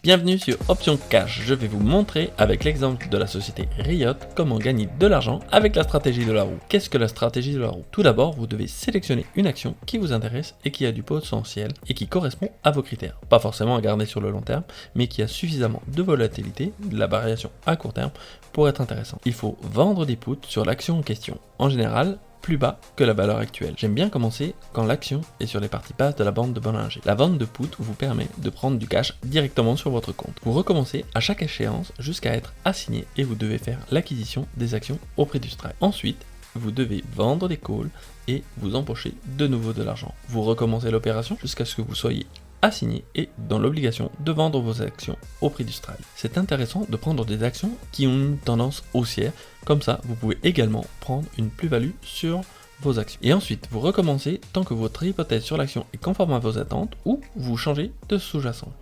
Bienvenue sur Option Cash, je vais vous montrer avec l'exemple de la société Riot comment gagner de l'argent avec la stratégie de la roue. Qu'est-ce que la stratégie de la roue? Tout d'abord, vous devez sélectionner une action qui vous intéresse et qui a du potentiel et qui correspond à vos critères. Pas forcément à garder sur le long terme, mais qui a suffisamment de volatilité, de la variation à court terme pour être intéressant. Il faut vendre des puts sur l'action en question. En général, plus bas que la valeur actuelle. J'aime bien commencer quand l'action est sur les parties basses de la bande de Bollinger. La vente de put vous permet de prendre du cash directement sur votre compte. Vous recommencez à chaque échéance jusqu'à être assigné et vous devez faire l'acquisition des actions au prix du strike. Ensuite, vous devez vendre des calls et vous empocher de nouveau de l'argent. Vous recommencez l'opération jusqu'à ce que vous soyez assigné et dans l'obligation de vendre vos actions au prix du strike. C'est intéressant de prendre des actions qui ont une tendance haussière, comme ça vous pouvez également prendre une plus-value sur vos actions. Et ensuite vous recommencez tant que votre hypothèse sur l'action est conforme à vos attentes ou vous changez de sous-jacent.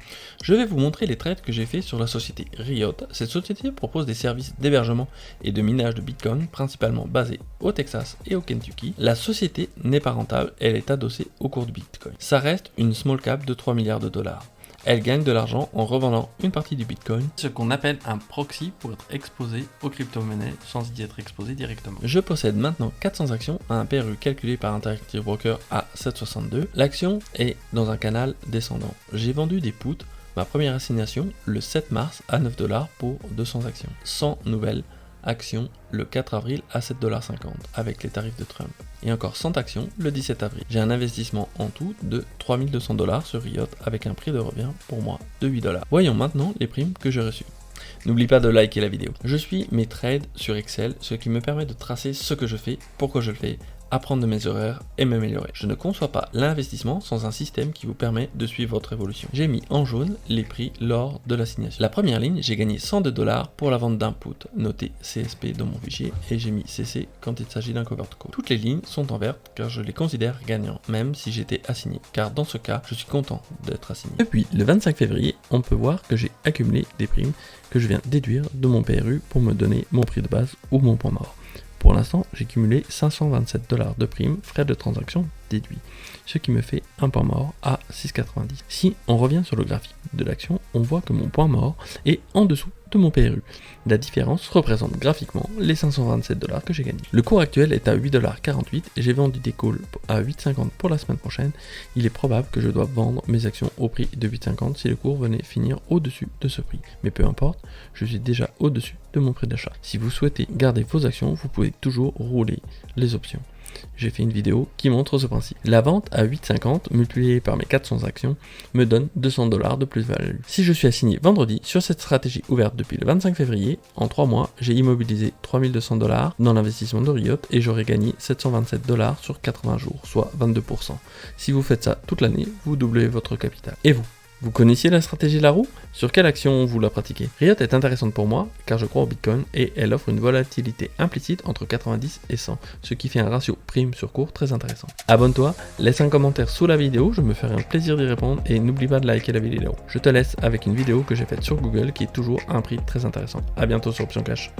Je vais vous montrer les trades que j'ai fait sur la société Riot. Cette société propose des services d'hébergement et de minage de Bitcoin, principalement basés au Texas et au Kentucky. La société n'est pas rentable, elle est adossée au cours du Bitcoin. Ça reste une small cap de 3 milliards de dollars. Elle gagne de l'argent en revendant une partie du Bitcoin, ce qu'on appelle un proxy pour être exposé aux crypto-monnaies sans y être exposé directement. Je possède maintenant 400 actions à un PRU calculé par Interactive Broker à 7,62. L'action est dans un canal descendant. J'ai vendu des puts, ma première assignation le 7 mars à 9 $ pour 200 actions. 100 nouvelles actions le 4 avril à 7,50$ avec les tarifs de Trump. Et encore 100 actions le 17 avril. J'ai un investissement en tout de 3200$ sur Riot avec un prix de revient pour moi de 8$. Voyons maintenant les primes que j'ai reçues. N'oublie pas de liker la vidéo. Je suis mes trades sur Excel, ce qui me permet de tracer ce que je fais, pourquoi je le fais, apprendre de mes erreurs et m'améliorer. Je ne conçois pas l'investissement sans un système qui vous permet de suivre votre évolution. J'ai mis en jaune les prix lors de l'assignation. La première ligne, j'ai gagné 102$ pour la vente d'un put, noté CSP dans mon fichier, et j'ai mis CC quand il s'agit d'un covered call. Toutes les lignes sont en vert car je les considère gagnants, même si j'étais assigné, car dans ce cas, je suis content d'être assigné. Depuis le 25 février, on peut voir que j'ai accumulé des primes que je viens déduire de mon PRU pour me donner mon prix de base ou mon point mort. Pour l'instant, j'ai cumulé 527$ de primes, frais de transaction déduits, ce qui me fait un point mort à 6,90. Si on revient sur le graphique de l'action, on voit que mon point mort est en dessous de mon PRU. La différence représente graphiquement les 527$ que j'ai gagnés. Le cours actuel est à 8,48$ et j'ai vendu des calls à 8,50$ pour la semaine prochaine. Il est probable que je doive vendre mes actions au prix de 8,50$ si le cours venait finir au-dessus de ce prix. Mais peu importe, je suis déjà au-dessus de mon prix d'achat. Si vous souhaitez garder vos actions, vous pouvez toujours rouler les options. J'ai fait une vidéo qui montre ce principe. La vente à 8,50 multipliée par mes 400 actions me donne 200$ de plus-value. Si je suis assigné vendredi sur cette stratégie ouverte depuis le 25 février, en 3 mois, j'ai immobilisé 3200$ dans l'investissement de Riot et j'aurais gagné 727$ sur 80 jours, soit 22%. Si vous faites ça toute l'année, vous doublez votre capital. Et vous connaissiez la stratégie de la roue? Sur quelle action vous la pratiquez? Riot est intéressante pour moi car je crois au Bitcoin et elle offre une volatilité implicite entre 90 et 100, ce qui fait un ratio prime sur cours très intéressant. Abonne-toi, laisse un commentaire sous la vidéo, je me ferai un plaisir d'y répondre et n'oublie pas de liker la vidéo. Je te laisse avec une vidéo que j'ai faite sur Google qui est toujours un prix très intéressant. A bientôt sur Option Cash.